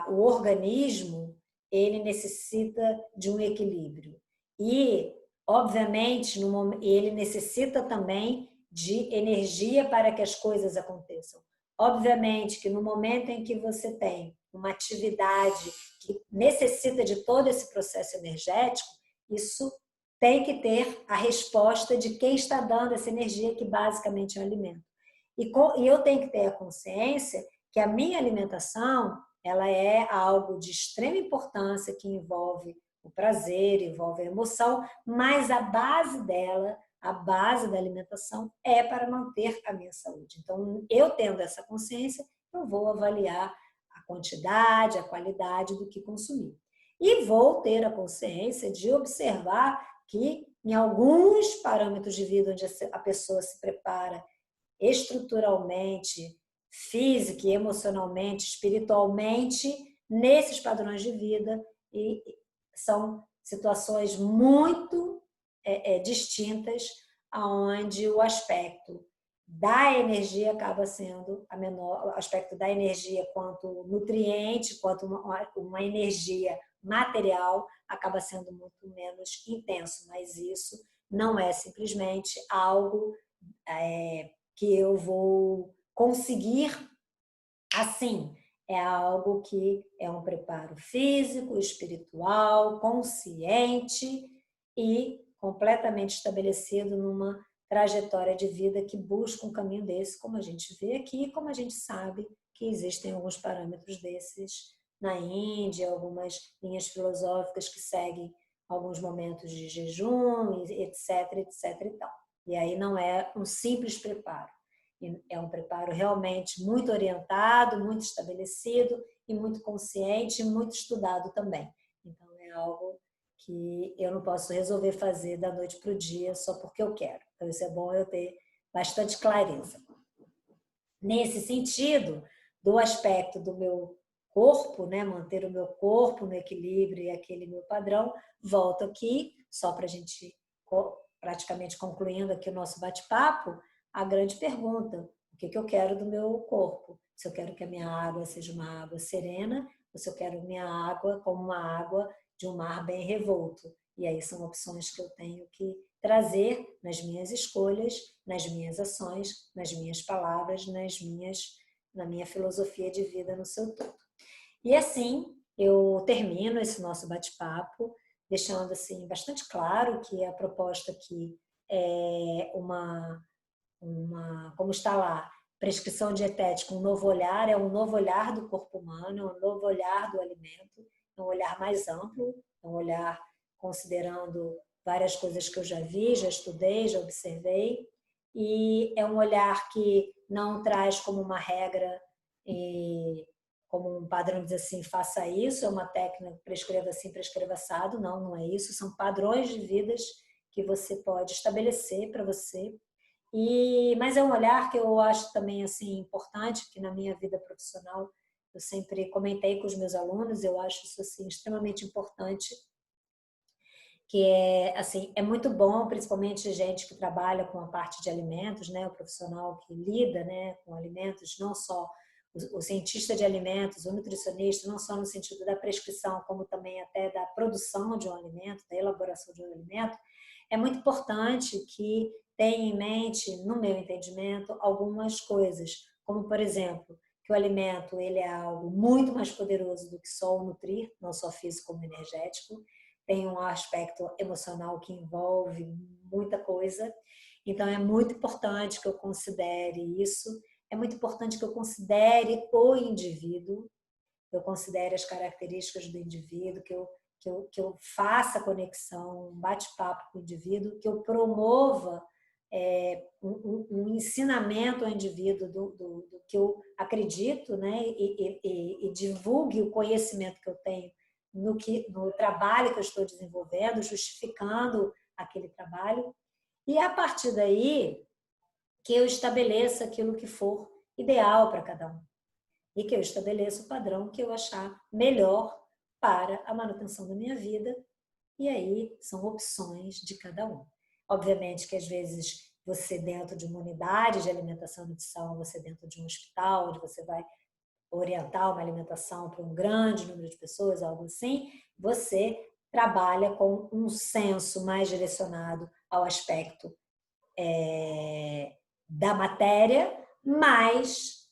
Speaker 1: o organismo ele necessita de um equilíbrio. E, obviamente, ele necessita também de energia para que as coisas aconteçam. Obviamente que no momento em que você tem uma atividade que necessita de todo esse processo energético, isso tem que ter a resposta de quem está dando essa energia, que basicamente é o alimento. E eu tenho que ter a consciência que a minha alimentação ela é algo de extrema importância que envolve o prazer, envolve a emoção, mas a base dela, a base da alimentação é para manter a minha saúde. Então, eu tendo essa consciência, eu vou avaliar a quantidade, a qualidade do que consumir. E vou ter a consciência de observar que em alguns parâmetros de vida onde a pessoa se prepara estruturalmente, física, emocionalmente, espiritualmente, nesses padrões de vida, e são situações muito distintas, onde o aspecto da energia acaba sendo a menor, o aspecto da energia quanto nutriente, quanto uma energia material, acaba sendo muito menos intenso, mas isso não é simplesmente algo que eu vou conseguir assim. É algo que é um preparo físico, espiritual, consciente e completamente estabelecido numa trajetória de vida que busca um caminho desse, como a gente vê aqui, como a gente sabe que existem alguns parâmetros desses na Índia, algumas linhas filosóficas que seguem alguns momentos de jejum, etc, etc e tal. E aí não é um simples preparo. É um preparo realmente muito orientado, muito estabelecido e muito consciente e muito estudado também. Então, é algo que eu não posso resolver fazer da noite para o dia só porque eu quero. Então, isso é bom eu ter bastante clareza. Nesse sentido, do aspecto do meu corpo, né, manter o meu corpo no equilíbrio e aquele meu padrão, volto aqui, só para a gente praticamente concluindo aqui o nosso bate-papo, a grande pergunta: o que eu quero do meu corpo? Se eu quero que a minha água seja uma água serena, ou se eu quero minha água como uma água de um mar bem revolto. E aí são opções que eu tenho que trazer nas minhas escolhas, nas minhas ações, nas minhas palavras, na minha filosofia de vida no seu todo. E assim eu termino esse nosso bate-papo, deixando assim bastante claro que a proposta aqui é como está lá, prescrição dietética, um novo olhar, é um novo olhar do corpo humano, é um novo olhar do alimento, é um olhar mais amplo, é um olhar considerando várias coisas que eu já vi, já estudei, já observei, e é um olhar que não traz como uma regra, como um padrão dizer assim, faça isso, é uma técnica, prescreva assim, prescreva assado, não é isso, são padrões de vidas que você pode estabelecer para você. Mas é um olhar que eu acho também assim importante, que na minha vida profissional eu sempre comentei com os meus alunos, eu acho isso assim extremamente importante, que é assim, é muito bom, principalmente gente que trabalha com a parte de alimentos, né, o profissional que lida, né, com alimentos, não só o cientista de alimentos, o nutricionista, não só no sentido da prescrição, como também até da produção de um alimento, da elaboração de um alimento, é muito importante que tenha em mente, no meu entendimento, algumas coisas, como por exemplo, que o alimento ele é algo muito mais poderoso do que só o nutrir, não só físico como energético, tem um aspecto emocional que envolve muita coisa, então é muito importante que eu considere isso, é muito importante que eu considere o indivíduo, eu considere as características do indivíduo, que eu que eu faça conexão, um bate-papo com o indivíduo, que eu promova um ensinamento ao indivíduo do que eu acredito, né? E divulgue o conhecimento que eu tenho no trabalho que eu estou desenvolvendo, justificando aquele trabalho. E a partir daí, que eu estabeleça aquilo que for ideal para cada um. E que eu estabeleça o padrão que eu achar melhor para a manutenção da minha vida. E aí são opções de cada um. Obviamente que às vezes você dentro de uma unidade de alimentação e nutrição, você dentro de um hospital, onde você vai orientar uma alimentação para um grande número de pessoas, algo assim, você trabalha com um senso mais direcionado ao aspecto da matéria, mas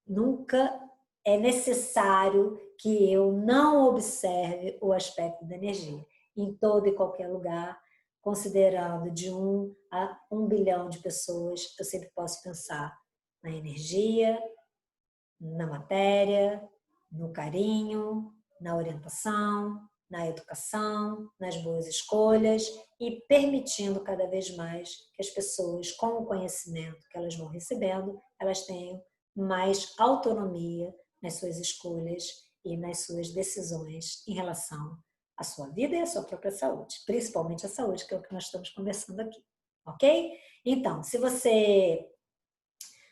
Speaker 1: nunca é necessário que eu não observe o aspecto da energia. Em todo e qualquer lugar, considerando de 1 a 1 bilhão de pessoas, eu sempre posso pensar na energia, na matéria, no carinho, na orientação, na educação, nas boas escolhas e permitindo cada vez mais que as pessoas, com o conhecimento que elas vão recebendo, elas tenham mais autonomia nas suas escolhas e nas suas decisões em relação à sua vida e à sua própria saúde, principalmente a saúde, que é o que nós estamos conversando aqui, ok? Então, se você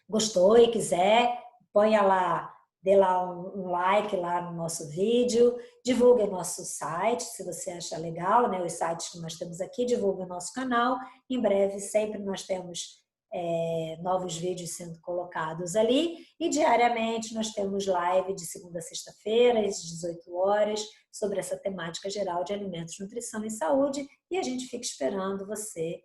Speaker 1: gostou e quiser, ponha lá, dê lá um like lá no nosso vídeo, divulgue o nosso site, se você achar legal, né? Os sites que nós temos aqui, divulgue o nosso canal. Em breve, sempre nós temos novos vídeos sendo colocados ali. E diariamente nós temos live de segunda a sexta-feira, às 18 horas, sobre essa temática geral de alimentos, nutrição e saúde. E a gente fica esperando você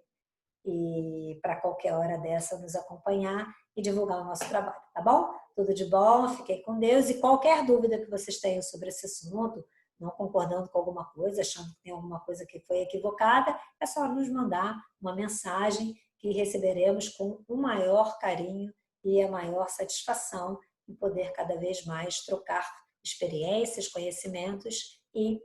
Speaker 1: e para qualquer hora dessa nos acompanhar e divulgar o nosso trabalho, tá bom? Tudo de bom, fiquem com Deus e qualquer dúvida que vocês tenham sobre esse assunto, não concordando com alguma coisa, achando que tem alguma coisa que foi equivocada, é só nos mandar uma mensagem que receberemos com o maior carinho e a maior satisfação em poder cada vez mais trocar experiências, conhecimentos e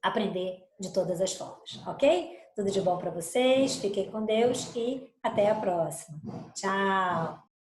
Speaker 1: aprender de todas as formas, ok? Tudo de bom para vocês, fiquem com Deus e até a próxima. Tchau!